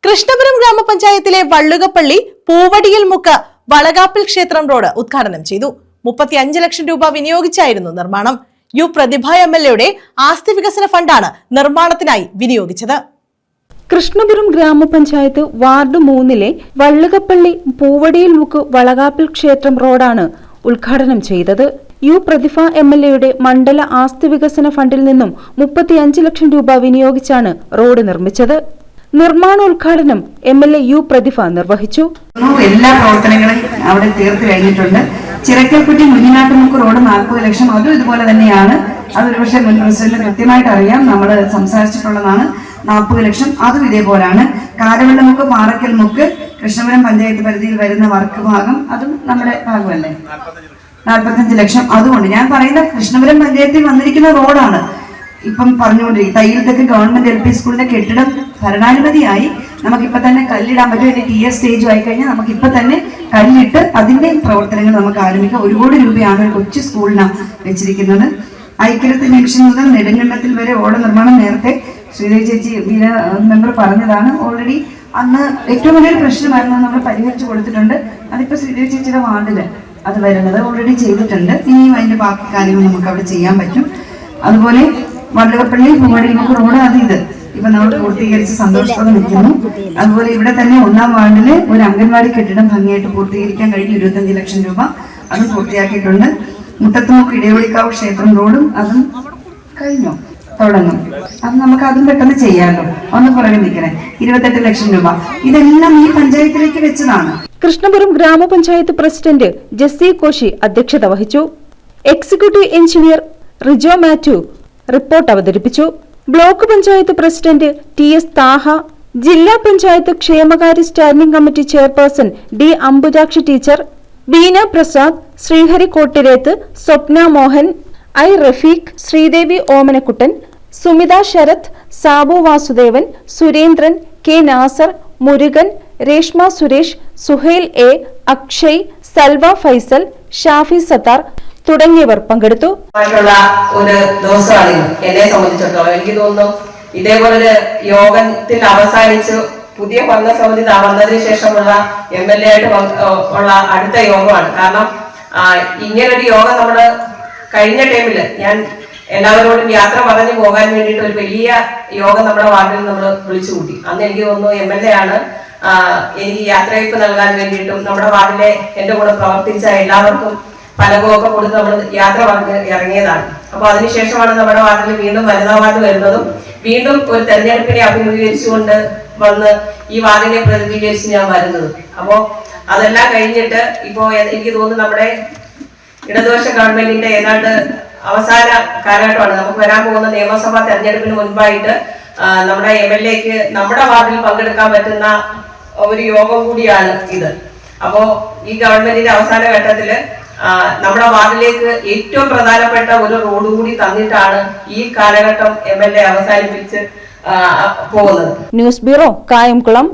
കൃഷ്ണപുരം ഗ്രാമപഞ്ചായത്തിലെ വള്ളുകപ്പള്ളി പൂവടിയിൽമുക്ക് വളകാപ്പിൽ ക്ഷേത്രം റോഡ് ഉദ്ഘാടനം ചെയ്തു. 35 ലക്ഷം രൂപ വിനിയോഗിച്ചായിരുന്നു നിർമ്മാണം. യു പ്രതിഭ എംഎൽഎയുടെ ആസ്തി വികസന ഫണ്ടാണ് നിർമ്മാണത്തിനായി വിനിയോഗിച്ചത്. കൃഷ്ണപുരം ഗ്രാമപഞ്ചായത്ത് വാർഡ് 3-ലെ വള്ളുകപ്പള്ളി പൂവടിയിൽമുക്ക് വളകാപ്പിൽ ക്ഷേത്രം റോഡാണ് ഉദ്ഘാടനം ചെയ്തത്. യു പ്രതിഭ എംഎൽഎയുടെ മണ്ഡല ആസ്തി വികസന ഫണ്ടിൽ നിന്നും 35 ലക്ഷം രൂപ വിനിയോഗിച്ചാണ് റോഡ് നിർമ്മിച്ചത്. നിർമ്മാണോദ്ഘാടനം എംഎൽഎ യു പ്രതിഭ നിർവഹിച്ചു. എല്ലാ പ്രവർത്തനങ്ങളും അവിടെ തീർത്തു കഴിഞ്ഞിട്ടുണ്ട്. ചിറക്കൽക്കുറ്റി മുന്നിനാട്ടുമുക്ക് റോഡ് 40 ലക്ഷം, അതും ഇതുപോലെ തന്നെയാണ്. അതൊരു പക്ഷേ മുൻ പ്രസിഡന്റിന് കൃത്യമായിട്ട് അറിയാം, നമ്മൾ സംസാരിച്ചിട്ടുള്ളതാണ്. 40 ലക്ഷം അതും ഇതേപോലാണ്. കാരവെള്ളമുക്ക് പാറക്കൽമുക്ക് കൃഷ്ണപുരം പഞ്ചായത്ത് പരിധിയിൽ വരുന്ന വർക്ക് ഭാഗം, അതും നമ്മുടെ ഭാഗമല്ലേ, 45 ലക്ഷം. അതുകൊണ്ട് ഞാൻ പറയുന്ന കൃഷ്ണപുരം പഞ്ചായത്തിൽ വന്നിരിക്കുന്ന റോഡാണ് ഇപ്പം പറഞ്ഞുകൊണ്ടിരിക്കും. തയ്യൽത്തൊക്കെ ഗവൺമെന്റ് LP സ്കൂളിന്റെ കെട്ടിടം ഭരണാനുമതിയായി നമുക്കിപ്പോ തന്നെ കല്ലിടാൻ പറ്റും. അതിന്റെ TS സ്റ്റേജ് ആയി കഴിഞ്ഞാൽ നമുക്കിപ്പോ തന്നെ കല്ലിട്ട് അതിന്റെ പ്രവർത്തനങ്ങൾ നമുക്ക് ആരംഭിക്കാം. 1 കോടി രൂപയാണ് ഒരു കൊച്ചു സ്കൂളിനാണ് വെച്ചിരിക്കുന്നത്. ഐക്യരത്ന ജംഗ്ഷൻ മുതൽ നെടുങ്കണ്ടത്തിൽ വരെ ഓട നിർമ്മാണം നേരത്തെ ശ്രീദേവി ചേച്ചി മെമ്പർ പറഞ്ഞതാണ്. ഓൾറെഡി അന്ന് ഏറ്റവും വലിയൊരു പ്രശ്നമായിരുന്നു, നമ്മൾ പരിഹരിച്ചു കൊടുത്തിട്ടുണ്ട്. അതിപ്പോ ശ്രീദേവി ചേച്ചിയുടെ വാർഡില് അത് വരുന്നത് ഓൾറെഡി ചെയ്തിട്ടുണ്ട്. ഇനിയും അതിന്റെ ബാക്കി കാര്യങ്ങൾ നമുക്ക് അവിടെ ചെയ്യാൻ പറ്റും. അതുപോലെ വള്ളുകപ്പള്ളി പൂവടിയിൽമുക്ക് റോഡ് ഇത് ഇപ്പൊ നമ്മൾ പൂർത്തീകരിച്ച് സന്തോഷത്തോടെ നിൽക്കുന്നു. അതുപോലെ ഇവിടെ തന്നെ 1-ാം വാർഡില് ഒരു അംഗൻവാടി കെട്ടിടം ഭംഗിയായിട്ട് പൂർത്തീകരിക്കാൻ കഴിഞ്ഞു. 25 ലക്ഷം രൂപ അതും പൂർത്തിയാക്കിയിട്ടുണ്ട്. മുട്ടത്തുമുക്ക് ഇടയോളിക്കാവ് ക്ഷേത്രം റോഡും അതും കഴിഞ്ഞു, തുടങ്ങും. അത് നമുക്ക് അതും പെട്ടെന്ന് ചെയ്യാമല്ലോ. ഒന്ന് പുറകെ നിൽക്കണേ. 28 ലക്ഷം രൂപ ഇതെല്ലാം ഈ പഞ്ചായത്തിലേക്ക് വെച്ചതാണ്. കൃഷ്ണപുരം ഗ്രാമപഞ്ചായത്ത് പ്രസിഡന്റ് ജെസ്സി കോശി അധ്യക്ഷത വഹിച്ചു. Executive engineer Rijo Mathew report അവതരിപ്പിച്ചു. Block panchayat president TS Thaha, ജില്ലാ പഞ്ചായത്ത് ക്ഷേമകാര്യ standing committee chairperson D Ambujakshi teacher, Beena Prasad, Sreehari Kottireth, Swapna Mohan, I Rafeeq, Sreedevi Omanakuttan, Sumitha Sarath, Sabu Vasudevan, Surendran, K Nasar, Murukan, Reshma Suresh, Suhail A, Akshay, Salva Faisal, Shafi Sathar തുടങ്ങിയവർ പങ്കെടുത്തു. ഒരു ദിവസമാണ് എന്നെ സംബന്ധിച്ചിടത്തോളം. എനിക്ക് തോന്നുന്നു ഇതേപോലൊരു യോഗത്തിൽ അവസാനിച്ച് പുതിയ ഭരണസമിതി വന്നതിന് ശേഷമുള്ള MLA ആയിട്ട് ഉള്ള അടുത്ത യോഗമാണ്. കാരണം ഇങ്ങനൊരു യോഗം നമ്മള് കഴിഞ്ഞ ടൈമില് ഞാൻ എല്ലാവരോടും യാത്ര പറഞ്ഞു പോകാൻ വേണ്ടിയിട്ട് ഒരു വലിയ യോഗം നമ്മുടെ വാർഡിൽ നമ്മൾ വിളിച്ചു കൂട്ടി. അന്ന് എനിക്ക് തോന്നുന്നു MLA ആണ് എനിക്ക് യാത്രയയപ്പ് നൽകാൻ വേണ്ടിയിട്ടും നമ്മുടെ വാർഡിലെ എന്റെ കൂടെ പ്രവർത്തിച്ച എല്ലാവർക്കും പലകമൊക്കെ കൊടുത്ത് നമ്മൾ യാത്ര പറഞ്ഞ് ഇറങ്ങിയതാണ്. അപ്പൊ അതിനുശേഷമാണ് നമ്മുടെ വാർഡിൽ വീണ്ടും വനിതാ വാർഡ് വരുന്നതും വീണ്ടും ഒരു തെരഞ്ഞെടുപ്പിനെ അഭിമുഖീകരിച്ചുകൊണ്ട് വന്ന് ഈ വാർഡിനെ പ്രതിനിധീകരിച്ച് ഞാൻ വരുന്നത്. അപ്പോ അതെല്ലാം കഴിഞ്ഞിട്ട് ഇപ്പോ എനിക്ക് തോന്നുന്നു നമ്മുടെ ഇടതുപക്ഷ ഗവൺമെന്റിന്റെ ഏതാണ്ട് അവസാന കാലഘട്ടമാണ്. നമുക്ക് വരാൻ പോകുന്ന നിയമസഭാ തെരഞ്ഞെടുപ്പിന് മുൻപായിട്ട് നമ്മുടെ MLAക്ക് നമ്മുടെ വാർഡിൽ പങ്കെടുക്കാൻ പറ്റുന്ന ഒരു യോഗം കൂടിയാണ് ഇത്. അപ്പോ ഈ ഗവൺമെന്റിന്റെ അവസാന ഘട്ടത്തില് നമ്മുടെ വാർഡിലേക്ക് ഏറ്റവും പ്രധാനപ്പെട്ട ഒരു റോഡ് കൂടി തന്നിട്ടാണ് ഈ കാലഘട്ടം MLA അവസാനിപ്പിച്ച് പോകുന്നത്. News bureau, Kayamkulam.